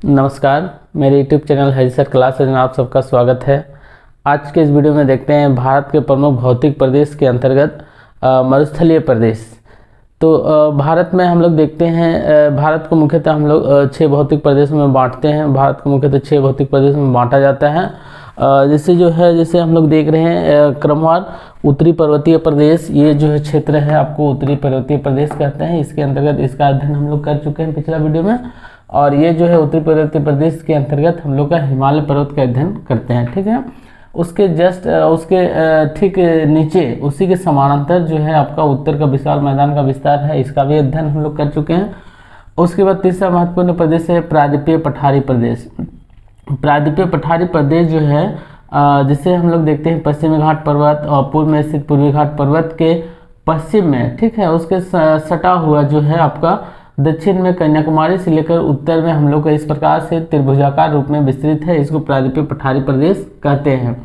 नमस्कार, मेरे YouTube channel हरी sir classes में आप सबका स्वागत है। आज के इस वीडियो में देखते हैं भारत के प्रमुख भौतिक प्रदेश के अंतर्गत मरुस्थलीय प्रदेश। तो भारत में हम लोग देखते हैं, भारत को मुख्यतः हम लोग 6 भौतिक प्रदेशों में बांटते हैं। भारत को मुख्यतः 6 भौतिक प्रदेशों में बांटा जाता है। जैसे हम लोग देख रहे हैं क्रमवार उत्तरी पर्वतीय प्रदेश, ये जो है क्षेत्र है आपको उत्तरी पर्वतीय प्रदेश कहते हैं। इसके अंतर्गत इसका अध्ययन हम लोग कर चुके हैं पिछला वीडियो में। और ये जो है उत्तरी पर्वतीय प्रदेश के अंतर्गत हम लोग का हिमालय पर्वत का अध्ययन करते हैं, ठीक है। उसके ठीक नीचे उसी के समानांतर जो है आपका उत्तर का विशाल मैदान का विस्तार है, इसका भी अध्ययन हम लोग कर चुके हैं। उसके बाद तीसरा महत्वपूर्ण प्रदेश है प्रायद्वीपीय पठारी प्रदेश। प्रायद्वीपीय पठारी प्रदेश जो है जिसे हम लोग देखते हैं पश्चिमी घाट पर्वत और पूर्व में स्थित पूर्वी घाट पर्वत के पश्चिम में, ठीक है, उसके सटा हुआ जो है आपका दक्षिण में कन्याकुमारी से लेकर उत्तर में हम लोग का इस प्रकार से त्रिभुजाकार रूप में विस्तृत है, इसको प्रायद्वीपीय पठारी प्रदेश कहते हैं।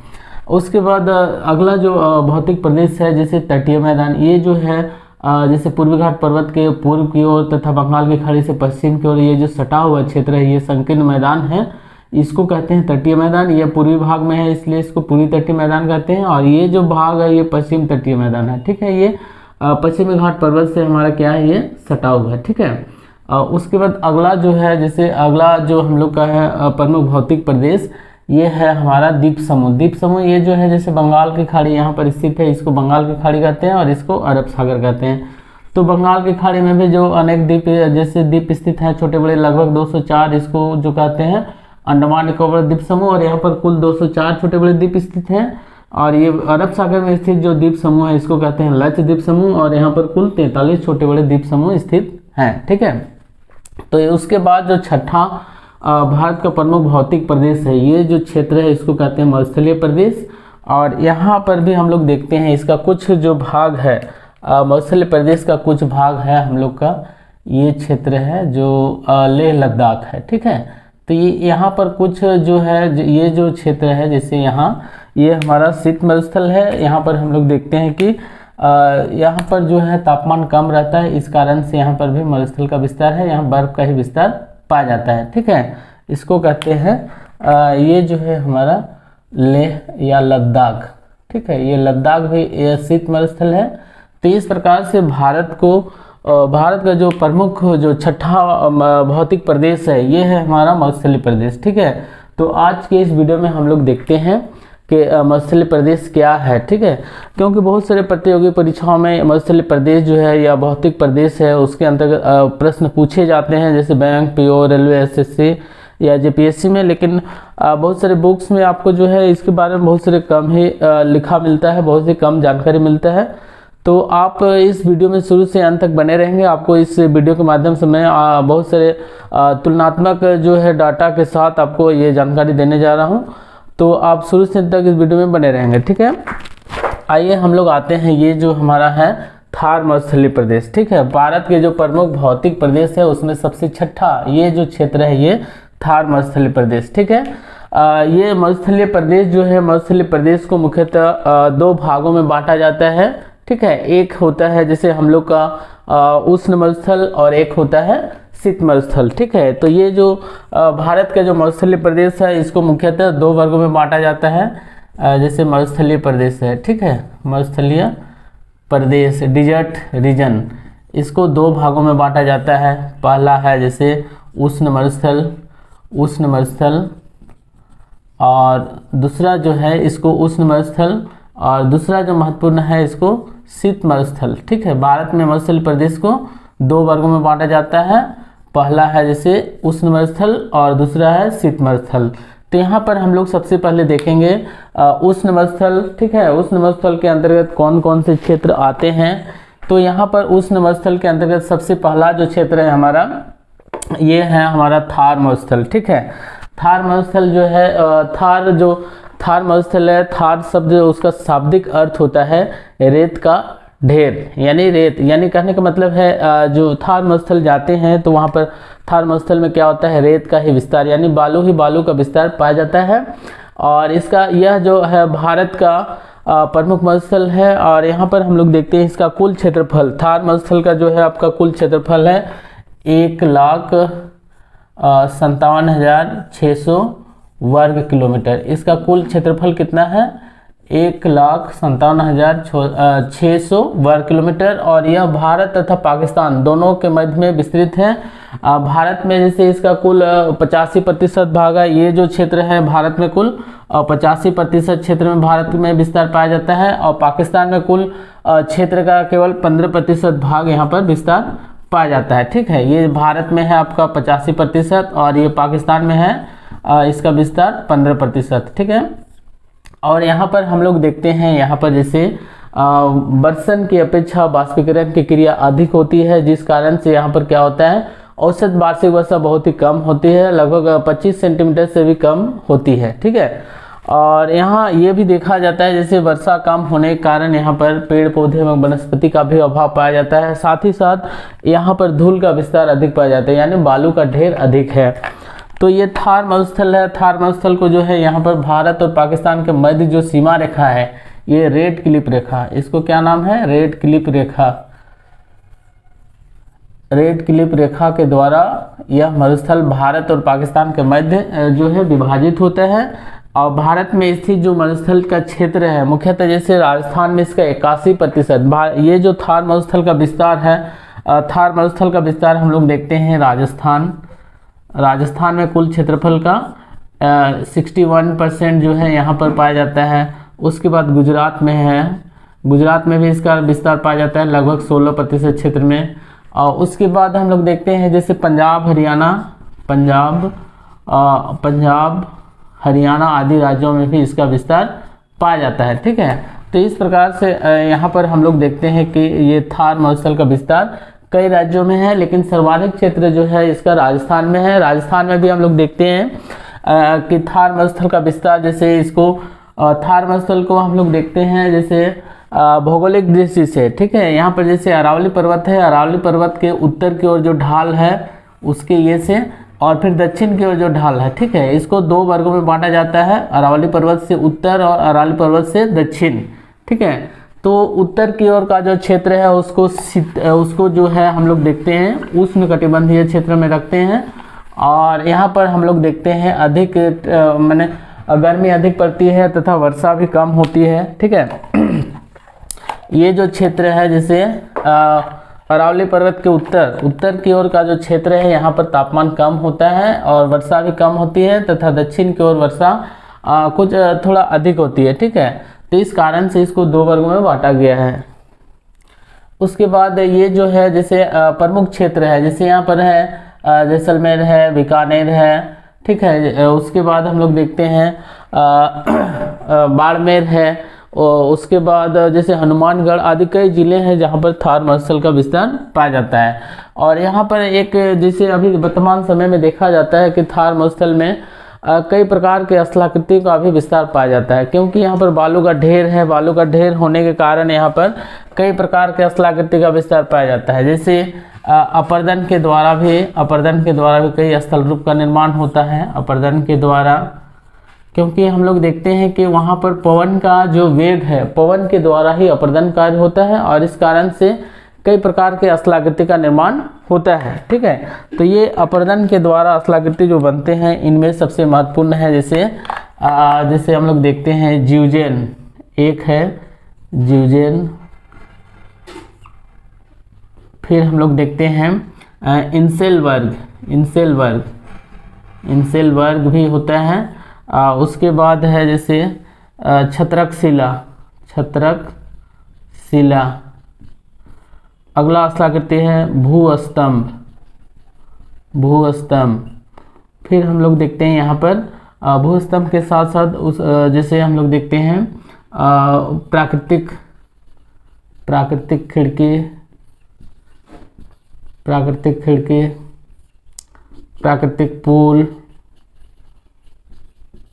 उसके बाद अगला जो भौतिक प्रदेश है जैसे तटीय मैदान, ये जो है जैसे पूर्वी घाट पर्वत के पूर्व की ओर तथा बंगाल की खाड़ी से पश्चिम की ओर ये जो सटा हुआ क्षेत्र है, ये संकीर्ण मैदान है, इसको कहते हैं तटीय मैदान। ये पूर्वी भाग में है इसलिए इसको पूर्वी तटीय मैदान कहते हैं। और ये जो भाग है ये पश्चिम तटीय मैदान है, ठीक है। ये पश्चिमी घाट पर्वत से हमारा क्या है, ये सटा हुआ है, ठीक है। उसके बाद अगला जो है जैसे अगला जो हम लोग का है प्रमुख भौतिक प्रदेश, ये है हमारा द्वीप समूह। द्वीप समूह ये जो है जैसे बंगाल की खाड़ी यहाँ पर स्थित है, इसको बंगाल की खाड़ी कहते हैं और इसको अरब सागर कहते हैं। तो बंगाल की खाड़ी में भी जो अनेक द्वीप जैसे द्वीप स्थित हैं छोटे बड़े, लगभग 204, इसको जो कहते हैं अंडमान निकोबार द्वीप समूह। और यहाँ पर कुल 204 छोटे बड़े द्वीप स्थित हैं। और ये अरब सागर में स्थित जो द्वीप समूह है इसको कहते हैं लक्षद्वीप समूह। और यहाँ पर कुल 43 छोटे बड़े द्वीप समूह स्थित हैं, ठीक है। तो उसके बाद जो छठा भारत का प्रमुख भौतिक प्रदेश है, ये जो क्षेत्र है इसको कहते हैं मरुस्थलीय प्रदेश। और यहाँ पर भी हम लोग देखते हैं इसका कुछ जो भाग है, मरुस्थलीय प्रदेश का कुछ भाग है हम लोग का ये क्षेत्र है जो लेह लद्दाख है, ठीक है। तो ये यहाँ पर कुछ जो है ये जो क्षेत्र है जैसे यहाँ ये हमारा शीत मरुस्थल है। यहाँ पर हम लोग देखते हैं कि यहाँ पर जो है तापमान कम रहता है, इस कारण से यहाँ पर भी मरुस्थल का विस्तार है, यहाँ बर्फ का ही विस्तार पाया जाता है, ठीक है। इसको कहते हैं ये जो है हमारा लेह या लद्दाख, ठीक है। ये लद्दाख भी ये शीत मरुस्थल है। तो इस प्रकार से भारत का जो प्रमुख जो छठा भौतिक प्रदेश है ये है हमारा मरुस्थलीय प्रदेश, ठीक है। तो आज के इस वीडियो में हम लोग देखते हैं कि मरुस्थलीय प्रदेश क्या है, ठीक है। क्योंकि बहुत सारे प्रतियोगी परीक्षाओं में मरुस्थलीय प्रदेश जो है या भौतिक प्रदेश है उसके अंतर्गत प्रश्न पूछे जाते हैं, जैसे बैंक, पीओ, रेलवे, एसएससी या जेपीएससी में। लेकिन बहुत सारे बुक्स में आपको जो है इसके बारे में बहुत सारे कम ही लिखा मिलता है, बहुत ही कम जानकारी मिलता है। तो आप इस वीडियो में शुरू से अंत तक बने रहेंगे। आपको इस वीडियो के माध्यम से मैं बहुत सारे तुलनात्मक जो है डाटा के साथ आपको ये जानकारी देने जा रहा हूँ। तो आप शुरू से अंत तक इस वीडियो में बने रहेंगे, ठीक है। आइए हम लोग आते हैं, ये जो हमारा है थार मरुस्थलीय प्रदेश, ठीक है। भारत के जो प्रमुख भौतिक प्रदेश है उसमें सबसे छठा ये जो क्षेत्र है ये थार मरुस्थलीय प्रदेश, ठीक है। ये मरुस्थलीय प्रदेश जो है मरुस्थलीय प्रदेश को मुख्यतः 2 भागों में बांटा जाता है, ठीक है। एक होता है जैसे हम लोग का उष्ण मरुस्थल और एक होता है शीत मरुस्थल, ठीक है। तो ये जो भारत का जो मरुस्थलीय प्रदेश है इसको मुख्यतः 2 वर्गों में बांटा जाता है। जैसे मरुस्थलीय प्रदेश है, ठीक है, मरुस्थलीय प्रदेश डिजर्ट रीजन, इसको 2 भागों में बांटा जाता है। पहला है जैसे उष्ण मरुस्थल और दूसरा जो है इसको उष्ण मरुस्थल और दूसरा जो महत्वपूर्ण है इसको शीत मरुस्थल, ठीक है। भारत में मरुस्थलीय प्रदेश को 2 वर्गों में बांटा जाता है। पहला है जैसे उष्ण मरुस्थल और दूसरा है शीत मरुस्थल। तो यहाँ पर हम लोग सबसे पहले देखेंगे उष्ण मरुस्थल, ठीक है। उष्ण मरुस्थल के अंतर्गत कौन कौन से क्षेत्र आते हैं। तो यहाँ पर उष्ण मरुस्थल के अंतर्गत सबसे पहला जो क्षेत्र है हमारा ये है हमारा थार मरुस्थल, ठीक है। थार मरुस्थल जो है थार मरुस्थल है, थार शब्द उसका शाब्दिक अर्थ होता है रेत का ढेर, यानी रेत, यानी कहने का मतलब है जो थार मरुस्थल जाते हैं तो वहाँ पर थार मरुस्थल में क्या होता है, रेत का ही विस्तार, यानी बालू का विस्तार पाया जाता है। और इसका यह जो है भारत का प्रमुख मरुस्थल है। और यहाँ पर हम लोग देखते हैं इसका कुल क्षेत्रफल, थार मरुस्थल का जो है आपका कुल क्षेत्रफल है 57,600 वर्ग किलोमीटर। इसका कुल क्षेत्रफल कितना है? 1,57,600 वर्ग किलोमीटर। और यह भारत तथा पाकिस्तान दोनों के मध्य में विस्तृत है। भारत में जैसे इसका कुल 85% भाग है। ये जो क्षेत्र है भारत में कुल 85% क्षेत्र में भारत में विस्तार पाया जाता है, और पाकिस्तान में कुल क्षेत्र का केवल 15% भाग यहाँ पर विस्तार पाया जाता है। ठीक है, ये भारत में है आपका 85% और ये पाकिस्तान में है इसका विस्तार 15%। ठीक है, और यहाँ पर हम लोग देखते हैं, यहाँ पर जैसे वर्षण की अपेक्षा बाष्पीकरण की क्रिया अधिक होती है, जिस कारण से यहाँ पर क्या होता है, औसत वार्षिक वर्षा बहुत ही कम होती है, लगभग 25 सेंटीमीटर से भी कम होती है। ठीक है, और यहाँ ये भी देखा जाता है जैसे वर्षा कम होने के कारण यहाँ पर पेड़ पौधे एवं वनस्पति का भी अभाव पाया जाता है। साथ ही साथ यहाँ पर धूल का विस्तार अधिक पाया जाता है, यानी बालू का ढेर अधिक है। तो ये थार मरुस्थल है। थार मरुस्थल को जो है यहाँ पर भारत और पाकिस्तान के मध्य जो सीमा रेखा है, ये रेड क्लिप रेखा, इसको क्या नाम है? रेड क्लिप रेखा। रेड क्लिप रेखा के द्वारा यह मरुस्थल भारत और पाकिस्तान के मध्य जो है विभाजित होता है। और भारत में स्थित जो मरुस्थल का क्षेत्र है, मुख्यतः जैसे राजस्थान में इसका 81%, ये जो थार मरुस्थल का विस्तार है, थार मरुस्थल का विस्तार हम लोग देखते हैं राजस्थान में कुल क्षेत्रफल का 61% जो है यहाँ पर पाया जाता है। उसके बाद गुजरात में है, गुजरात में भी इसका विस्तार पाया जाता है लगभग 16% क्षेत्र में। और उसके बाद हम लोग देखते हैं जैसे पंजाब हरियाणा आदि राज्यों में भी इसका विस्तार पाया जाता है। ठीक है, तो इस प्रकार से यहाँ पर हम लोग देखते हैं कि ये थार मरुस्थल का विस्तार कई राज्यों में है, लेकिन सर्वाधिक क्षेत्र जो है इसका राजस्थान में है। राजस्थान में भी हम लोग देखते हैं कि थार मरुस्थल का विस्तार, जैसे इसको थार मरुस्थल को हम लोग देखते हैं जैसे भौगोलिक दृष्टि से। ठीक है, यहाँ पर जैसे अरावली पर्वत है, अरावली पर्वत के उत्तर की ओर जो ढाल है उसके ये से, और फिर दक्षिण की ओर जो ढाल है, ठीक है, इसको दो वर्गों में बांटा जाता है, अरावली पर्वत से उत्तर और अरावली पर्वत से दक्षिण। ठीक है, तो उत्तर की ओर का जो क्षेत्र है उसको जो है हम लोग देखते हैं उष्णकटिबंधीय क्षेत्र में रखते हैं। और यहाँ पर हम लोग देखते हैं अधिक माने गर्मी अधिक पड़ती है तथा वर्षा भी कम होती है। ठीक है, ये जो क्षेत्र है जैसे अरावली पर्वत के उत्तर की ओर का जो क्षेत्र है, यहाँ पर तापमान कम होता है और वर्षा भी कम होती है, तथा दक्षिण की ओर वर्षा कुछ थोड़ा अधिक होती है। ठीक है, तो इस कारण से इसको दो वर्गों में बांटा गया है। उसके बाद ये जो है जैसे प्रमुख क्षेत्र है, जैसे यहाँ पर है जैसलमेर है, बीकानेर है। ठीक है, उसके बाद हम लोग देखते हैं बाड़मेर है, और उसके बाद जैसे हनुमानगढ़ आदि कई जिले हैं जहाँ पर थार मरुस्थल का विस्तार पाया जाता है। और यहाँ पर एक जैसे अभी वर्तमान समय में देखा जाता है कि थार मरुस्थल में कई प्रकार के स्थलाकृति का भी विस्तार पाया जाता है, क्योंकि यहाँ पर बालू का ढेर है। बालू का ढेर होने के कारण यहाँ पर कई प्रकार के स्थलाकृति का विस्तार पाया जाता है। जैसे अपर्दन के द्वारा भी कई स्थल रूप का निर्माण होता है, अपर्दन के द्वारा, क्योंकि हम लोग देखते हैं कि वहाँ पर पवन का जो वेग है, पवन के द्वारा ही अपर्दन कार्य होता है, और इस कारण से कई प्रकार के स्थलाकृति का निर्माण होता है। ठीक है, तो ये अपर्दन के द्वारा स्थलाकृति जो बनते हैं, इनमें सबसे महत्वपूर्ण है जैसे हम लोग देखते हैं जीवजेन, एक है जीवजेन। फिर हम लोग देखते हैं इंसेल वर्ग भी होता है। उसके बाद है जैसे छत्रक शिला। अगला स्थलाकृति है भूस्तंभ। फिर हम लोग देखते हैं यहाँ पर भूस्तंभ के साथ साथ जैसे हम लोग देखते हैं प्राकृतिक खिड़की,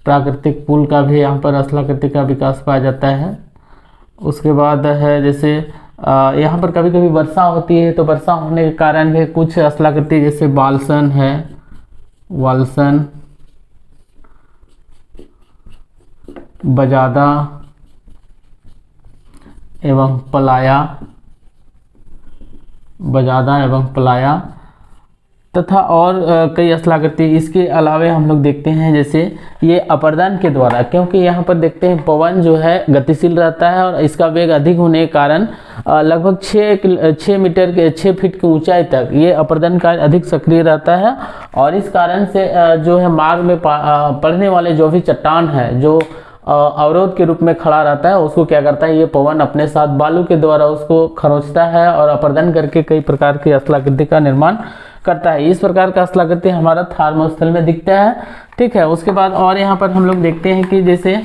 प्राकृतिक पुल का भी यहाँ पर स्थलाकृति का विकास पाया जाता है। उसके बाद है जैसे यहाँ पर कभी कभी वर्षा होती है, तो वर्षा होने के कारण भी कुछ स्थलाकृति जैसे वाल्सन है, बजादा एवं पलाया, तथा और कई स्थलाकृति। इसके अलावे हम लोग देखते हैं जैसे ये अपर्दन के द्वारा, क्योंकि यहाँ पर देखते हैं पवन जो है गतिशील रहता है और इसका वेग अधिक होने के कारण लगभग 6 फीट की ऊंचाई तक ये अपर्दन कार्य अधिक सक्रिय रहता है। और इस कारण से जो है मार्ग में पड़ने वाले जो भी चट्टान है जो अवरोध के रूप में खड़ा रहता है, उसको क्या करता है, ये पवन अपने साथ बालू के द्वारा उसको खरोंचता है और अपर्दन करके कई प्रकार की स्थलाकृति का निर्माण करता है। इस प्रकार का स्थलाकृति हमारा थार मरुस्थल में दिखता है। ठीक है, उसके बाद और यहाँ पर हम लोग देखते हैं कि जैसे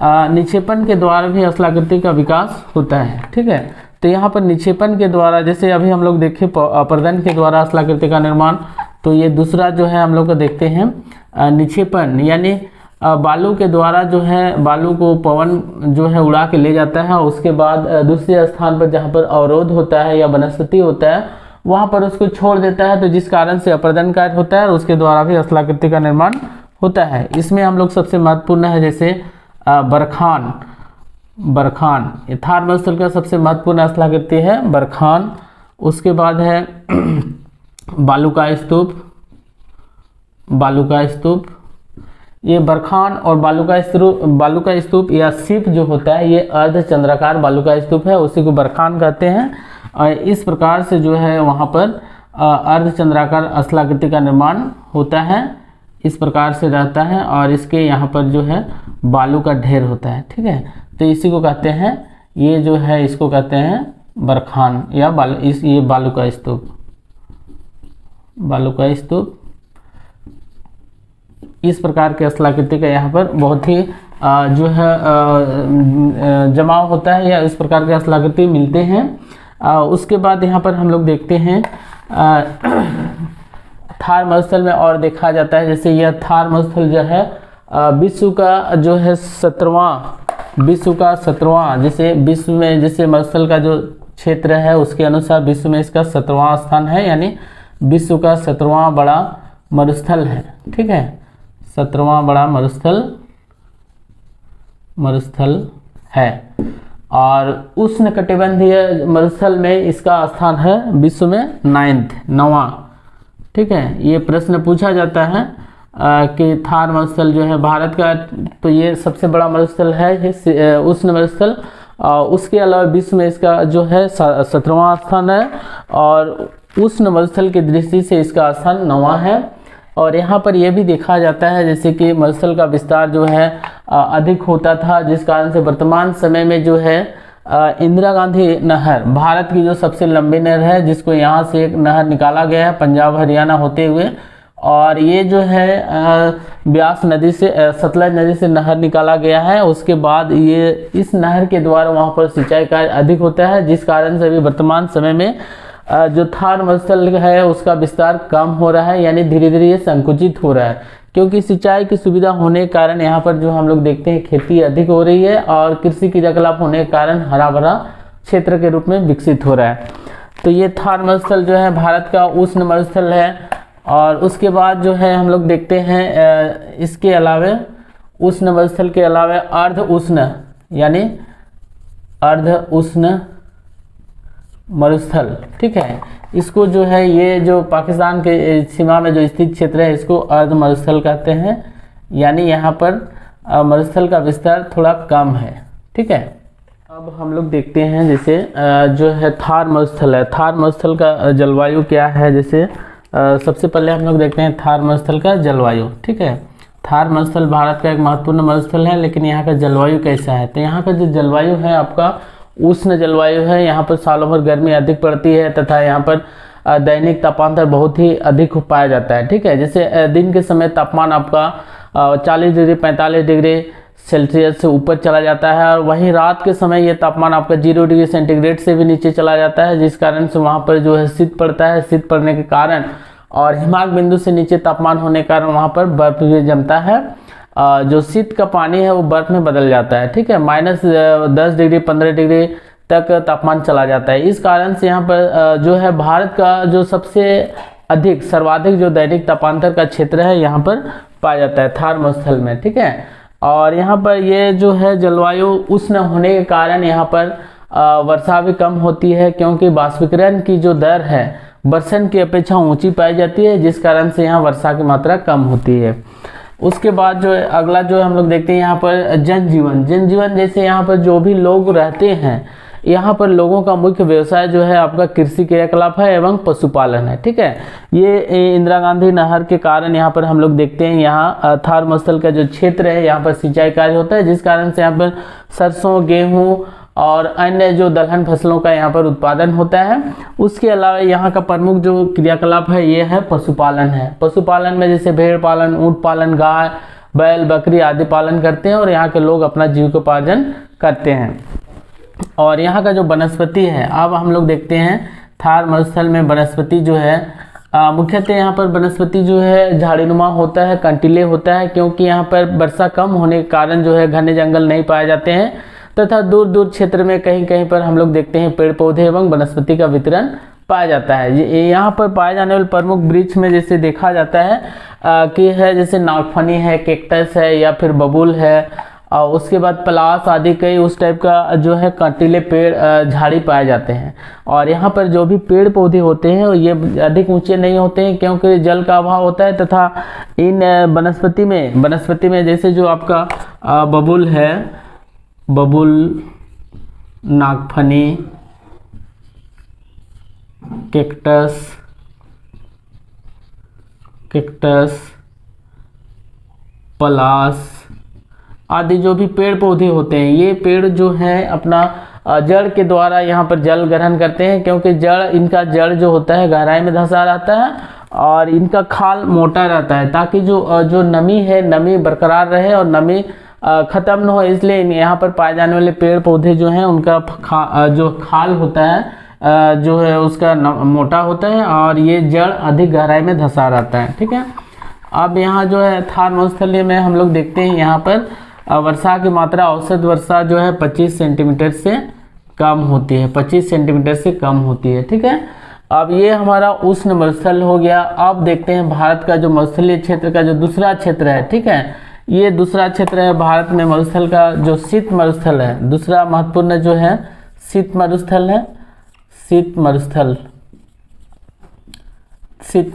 निक्षेपण के द्वारा भी स्थलाकृति का विकास होता है। ठीक है, तो यहाँ पर निक्षेपण के द्वारा, जैसे अभी हम लोग देखें अपर्दन के द्वारा स्थलाकृति का निर्माण, तो ये दूसरा जो है हम लोग को देखते हैं निक्षेपण, यानी बालू के द्वारा जो है बालू को पवन जो है उड़ा के ले जाता है। उसके बाद दूसरे स्थान पर जहाँ पर अवरोध होता है या वनस्पति होता है वहाँ पर उसको छोड़ देता है, तो जिस कारण से अपर्दन कार्य होता है और उसके द्वारा भी स्थलाकृति का निर्माण होता है। इसमें हम लोग सबसे महत्वपूर्ण है जैसे बरखान। ये थार मरुस्थल का सबसे महत्वपूर्ण स्थलाकृति है बरखान। उसके बाद है बालू का स्तूप। ये बरखान और बालू का स्तूप या शिप जो होता है ये अर्धचंद्राकार बालू का स्तूप है, उसी को बरखान कहते हैं। और इस प्रकार से जो है वहाँ पर अर्धचंद्राकार स्थलाकृति का निर्माण होता है, इस प्रकार से रहता है और इसके यहाँ पर जो है बालू का ढेर होता है। ठीक है, तो इसी को कहते हैं, ये जो है इसको कहते हैं बरखान या ये बालू का स्तूप। इस प्रकार के स्थलाकृति का यहाँ पर बहुत ही जो है जमाव होता है या इस प्रकार के स्थलाकृति मिलते हैं। उसके बाद यहाँ पर हम लोग देखते हैं थार मरुस्थल में और देखा जाता है, जैसे यह थार मरुस्थल जो है विश्व का जो है 17वां, जैसे विश्व में जैसे मरुस्थल का जो क्षेत्र है उसके अनुसार विश्व में इसका 17वां स्थान है, यानी विश्व का 17वां बड़ा मरुस्थल है। ठीक है, 17वां बड़ा मरुस्थल है और उष्णकटिबंधीय मरुस्थल में इसका स्थान है विश्व में 9वां। ठीक है, ये प्रश्न पूछा जाता है कि थार मरुस्थल जो है भारत का, तो ये सबसे बड़ा मरुस्थल है उष्ण मरुस्थल। उसके अलावा विश्व में इसका जो है 17वां स्थान है और उष्ण मरुस्थल की दृष्टि से इसका स्थान 9वां है। और यहाँ पर यह भी देखा जाता है जैसे कि मरुस्थल का विस्तार जो है अधिक होता था, जिस कारण से वर्तमान समय में जो है इंदिरा गांधी नहर भारत की जो सबसे लंबी नहर है, जिसको यहाँ से एक नहर निकाला गया है पंजाब हरियाणा होते हुए, और ये जो है ब्यास नदी से सतलज नदी से नहर निकाला गया है। उसके बाद ये इस नहर के द्वारा वहाँ पर सिंचाई कार्य अधिक होता है, जिस कारण से अभी वर्तमान समय में जो थार मरुस्थल है उसका विस्तार कम हो रहा है, यानी धीरे धीरे ये संकुचित हो रहा है, क्योंकि सिंचाई की सुविधा होने के कारण यहाँ पर जो हम लोग देखते हैं खेती अधिक हो रही है और कृषि क्रियाकलाप होने के कारण हरा भरा क्षेत्र के रूप में विकसित हो रहा है। तो ये थार मरुस्थल जो है भारत का उष्ण मरुस्थल है। और उसके बाद जो है हम लोग देखते हैं इसके अलावे उष्ण मरुस्थल के अलावा अर्ध उष्ण, यानी अर्ध उष्ण मरुस्थल। ठीक है, इसको जो है ये जो पाकिस्तान के सीमा में जो स्थित क्षेत्र है इसको अर्ध मरुस्थल कहते हैं, यानी यहाँ पर मरुस्थल का विस्तार थोड़ा कम है। ठीक है, अब हम लोग देखते हैं जैसे जो है थार मरुस्थल है, थार मरुस्थल का जलवायु क्या है। जैसे सबसे पहले हम लोग देखते हैं थार मरुस्थल का जलवायु। ठीक है, थार मरुस्थल भारत का एक महत्वपूर्ण मरुस्थल है, लेकिन यहाँ का जलवायु कैसा है, तो यहाँ का जो जलवायु है आपका उष्ण जलवायु है। यहाँ पर सालों भर गर्मी अधिक पड़ती है तथा यहाँ पर दैनिक तापमान बहुत ही अधिक पाया जाता है। ठीक है, जैसे दिन के समय तापमान आपका 40 डिग्री 45 डिग्री सेल्सियस से ऊपर चला जाता है, और वहीं रात के समय ये तापमान आपका 0 डिग्री सेंटीग्रेड से भी नीचे चला जाता है, जिस कारण से वहाँ पर जो है शीत पड़ता है। शीत पड़ने के कारण और हिमालय बिंदु से नीचे तापमान होने के कारण वहाँ पर बर्फ भी जमता है। जो शीत का पानी है वो बर्फ में बदल जाता है। ठीक है, -10 डिग्री 15 डिग्री तक तापमान चला जाता है। इस कारण से यहाँ पर जो है भारत का जो सबसे सर्वाधिक जो दैनिक तापांतर का क्षेत्र है यहाँ पर पाया जाता है थार मरुस्थल में। ठीक है, और यहाँ पर ये जो है जलवायु उष्ण होने के कारण यहाँ पर वर्षा भी कम होती है, क्योंकि बाष्पीकरण की जो दर है बरसन की अपेक्षा ऊंची पाई जाती है, जिस कारण से यहाँ वर्षा की मात्रा कम होती है। उसके बाद जो है अगला जो हम लोग देखते हैं यहाँ पर जनजीवन जैसे यहाँ पर जो भी लोग रहते हैं, यहाँ पर लोगों का मुख्य व्यवसाय जो है आपका कृषि क्रियाकलाप है एवं पशुपालन है। ठीक है, ये इंदिरा गांधी नहर के कारण यहाँ पर हम लोग देखते हैं यहाँ थार मरुस्थल का जो क्षेत्र है यहाँ पर सिंचाई कार्य होता है, जिस कारण से यहाँ पर सरसों, गेहूं और अन्य जो दलहन फसलों का यहाँ पर उत्पादन होता है। उसके अलावा यहाँ का प्रमुख जो क्रियाकलाप है ये है पशुपालन है। पशुपालन में जैसे भेड़ पालन, ऊंट पालन, गाय, बैल, बकरी आदि पालन करते हैं और यहाँ के लोग अपना जीविकोपार्जन करते हैं। और यहाँ का जो वनस्पति है, अब हम लोग देखते हैं थार मरुस्थल में वनस्पति जो है मुख्यतः यहाँ पर वनस्पति जो है झाड़ीनुमा होता है, कंटीले होता है, क्योंकि यहाँ पर वर्षा कम होने के कारण जो है घने जंगल नहीं पाए जाते हैं तथा दूर दूर क्षेत्र में कहीं कहीं पर हम लोग देखते हैं पेड़ पौधे एवं वनस्पति का वितरण पाया जाता है। यहाँ पर पाए जाने वाले प्रमुख वृक्ष में जैसे देखा जाता है कि है जैसे नागफनी है, कैक्टस है या फिर बबूल है, और उसके बाद पलास आदि कई उस टाइप का जो है कंटीले पेड़ झाड़ी पाए जाते हैं। और यहाँ पर जो भी पेड़ पौधे होते हैं ये अधिक ऊंचे नहीं होते हैं, क्योंकि जल का अभाव होता है तथा इन वनस्पति में जैसे जो आपका बबूल है, बबूल, नागफनी, कैक्टस, पलास आदि जो भी पेड़ पौधे होते हैं, ये पेड़ जो है अपना जड़ के द्वारा यहाँ पर जल ग्रहण करते हैं, क्योंकि इनका जड़ जो होता है गहराई में धंसा रहता है और इनका खाल मोटा रहता है, ताकि जो नमी है नमी बरकरार रहे और नमी ख़त्म न हो। इसलिए यहाँ पर पाए जाने वाले पेड़ पौधे जो हैं उनका जो खाल होता है जो है उसका मोटा होता है और ये जड़ अधिक गहराई में धंसा रहता है। ठीक है, अब यहाँ जो है थार मरुस्थल में हम लोग देखते हैं यहाँ पर वर्षा की मात्रा, औसत वर्षा जो है 25 सेंटीमीटर से कम होती है, 25 सेंटीमीटर से कम होती है। ठीक है, अब ये हमारा उष्ण मरुस्थल हो गया। अब देखते हैं भारत का जो मरुस्थलीय क्षेत्र का जो दूसरा क्षेत्र है। ठीक है, ये दूसरा क्षेत्र है भारत में मरुस्थल का जो शीत मरुस्थल है। दूसरा महत्वपूर्ण जो है शीत मरुस्थल है। शीत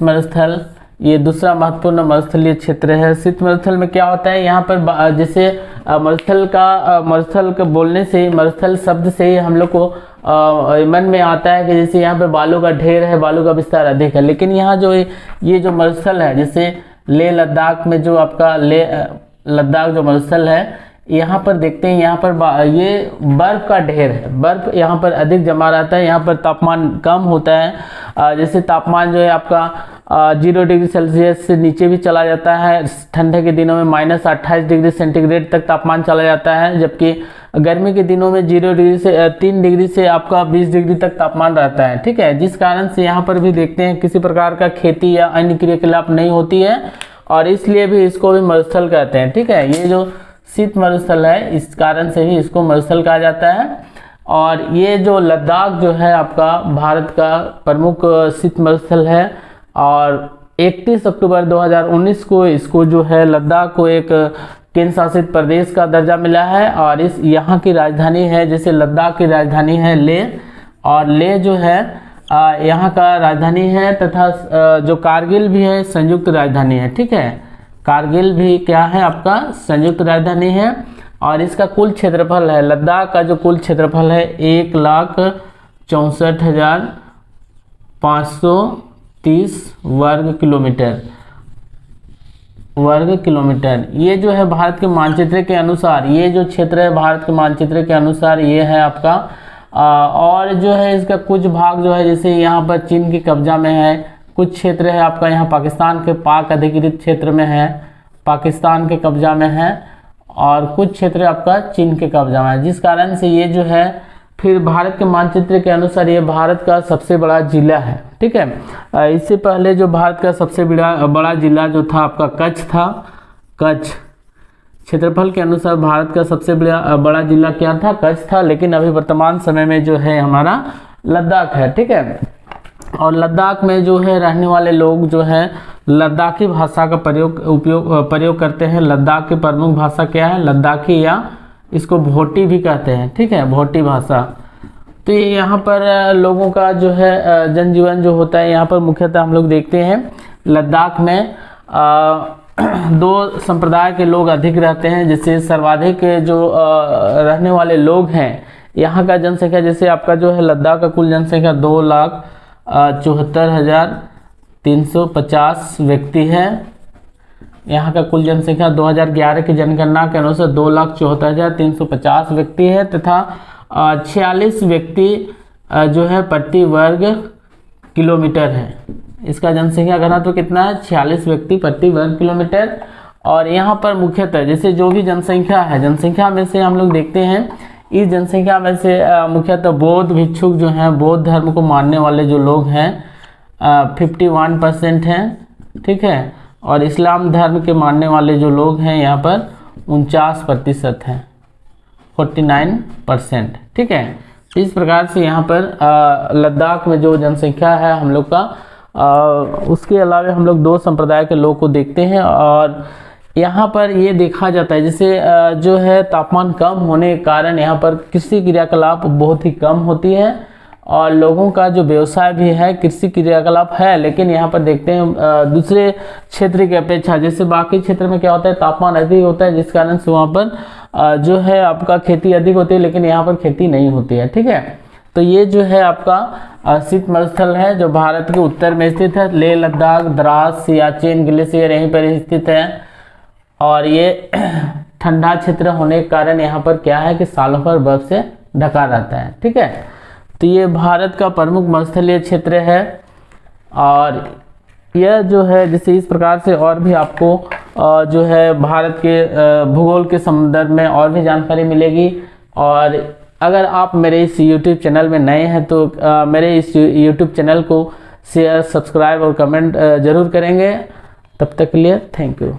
मरुस्थल ये दूसरा महत्वपूर्ण मरुस्थलीय क्षेत्र है। शीत मरुस्थल में क्या होता है, यहाँ पर जैसे मरुस्थल का बोलने से ही, मरुस्थल शब्द से ही हम लोग को मन में आता है कि जैसे यहाँ पे बालू का ढेर है, बालू का विस्तार अधिक है। लेकिन यहाँ जो ये जो मरुस्थल है, जैसे लेह लद्दाख में जो आपका लद्दाख जो मरुस्थल है, यहाँ पर देखते हैं यहाँ पर ये बर्फ़ का ढेर है। बर्फ़ यहाँ पर अधिक जमा रहता है, यहाँ पर तापमान कम होता है। जैसे तापमान जो है आपका 0 डिग्री सेल्सियस से नीचे भी चला जाता है। ठंडे के दिनों में -28 डिग्री सेंटीग्रेड तक तापमान चला जाता है, जबकि गर्मी के दिनों में 0 डिग्री से 3 डिग्री से आपका 20 डिग्री तक तापमान रहता है। ठीक है, जिस कारण से यहाँ पर भी देखते हैं किसी प्रकार का खेती या अन्य क्रियाकलाप नहीं होती है और इसलिए भी इसको भी मरुस्थल कहते हैं। ठीक है, ये जो शीत मरुस्थल है इस कारण से ही इसको मरुस्थल कहा जाता है। और ये जो लद्दाख जो है आपका भारत का प्रमुख शीत मरुस्थल है और 31 अक्टूबर 2019 को इसको जो है लद्दाख को एक केंद्र शासित प्रदेश का दर्जा मिला है। और यहाँ की राजधानी है, जैसे लद्दाख की राजधानी है लेह, और लेह जो है यहाँ का राजधानी है तथा जो कारगिल भी है संयुक्त राजधानी है। ठीक है, कारगिल भी क्या है आपका संयुक्त राजधानी है। और इसका कुल क्षेत्रफल है, लद्दाख का जो कुल क्षेत्रफल है 1,64,530 वर्ग किलोमीटर। ये जो है भारत के मानचित्र के अनुसार, ये जो क्षेत्र है भारत के मानचित्र के अनुसार ये है आपका। और जो है इसका कुछ भाग जो है जैसे यहाँ पर चीन के कब्जा में है, कुछ क्षेत्र है आपका यहाँ पाकिस्तान के पाक अधिकृत क्षेत्र में है, पाकिस्तान के कब्जा में है, और कुछ क्षेत्र आपका चीन के कब्जा में है, जिस कारण से ये जो है फिर भारत के मानचित्र के अनुसार ये भारत का सबसे बड़ा जिला है। ठीक है, इससे पहले जो भारत का सबसे बड़ा जिला जो था आपका कच्छ था। कच्छ क्षेत्रफल के अनुसार भारत का सबसे बड़ा जिला क्या था, कच्छ था। लेकिन अभी वर्तमान समय में जो है हमारा लद्दाख है। ठीक है, और लद्दाख में जो है रहने वाले लोग जो है लद्दाखी भाषा का प्रयोग करते हैं। लद्दाख की प्रमुख भाषा क्या है, लद्दाखी, या इसको भोटी भी कहते हैं। ठीक है, भोटी भाषा। तो ये यहाँ पर लोगों का जो है जनजीवन जो होता है यहाँ पर मुख्यतः हम लोग देखते हैं लद्दाख में दो संप्रदाय के लोग अधिक रहते हैं। जैसे सर्वाधिक जो रहने वाले लोग हैं यहाँ का जनसंख्या, जैसे आपका जो है लद्दाख का कुल जनसंख्या 2,74,350 व्यक्ति है। यहाँ का कुल जनसंख्या 2011 की जनगणना के अनुसार 2,74,350 व्यक्ति है तथा 46 व्यक्ति जो है प्रति वर्ग किलोमीटर है। इसका जनसंख्या घनत्व कितना है? 46 व्यक्ति प्रति वर्ग किलोमीटर। और यहाँ पर मुख्यतः जैसे जो भी जनसंख्या है, जनसंख्या में से हम लोग देखते हैं इस जनसंख्या में से मुख्यतः बौद्ध भिक्षुक जो हैं, बौद्ध धर्म को मानने वाले जो लोग हैं 51% हैं, ठीक है। और इस्लाम धर्म के मानने वाले जो लोग हैं यहाँ पर 49% हैं, 49%, ठीक है। इस प्रकार से यहाँ पर लद्दाख में जो जनसंख्या है हम लोग का उसके अलावा हम लोग दो संप्रदाय के लोग को देखते हैं। और यहाँ पर ये देखा जाता है जैसे जो है तापमान कम होने के कारण यहाँ पर कृषि क्रियाकलाप बहुत ही कम होती है और लोगों का जो व्यवसाय भी है कृषि क्रियाकलाप है। लेकिन यहाँ पर देखते हैं दूसरे क्षेत्र की अपेक्षा, जैसे बाकी क्षेत्र में क्या होता है तापमान अधिक होता है जिस कारण से वहाँ पर जो है आपका खेती अधिक होती है, लेकिन यहाँ पर खेती नहीं होती है, ठीक है। तो ये जो है आपका शीत मरुस्थल है जो भारत के उत्तर में स्थित है। लेह लद्दाख, द्रास, सियाचिन ग्लेशियर यहीं पर स्थित है और ये ठंडा क्षेत्र होने के कारण यहाँ पर क्या है कि सालों भर बर्फ से ढका रहता है, ठीक है। तो ये भारत का प्रमुख मरुस्थलीय क्षेत्र है और यह जो है जैसे इस प्रकार से और भी आपको जो है भारत के भूगोल के संदर्भ में और भी जानकारी मिलेगी। और अगर आप मेरे इस YouTube चैनल में नए हैं तो मेरे इस YouTube चैनल को शेयर, सब्सक्राइब और कमेंट ज़रूर करेंगे। तब तक के लिए थैंक यू।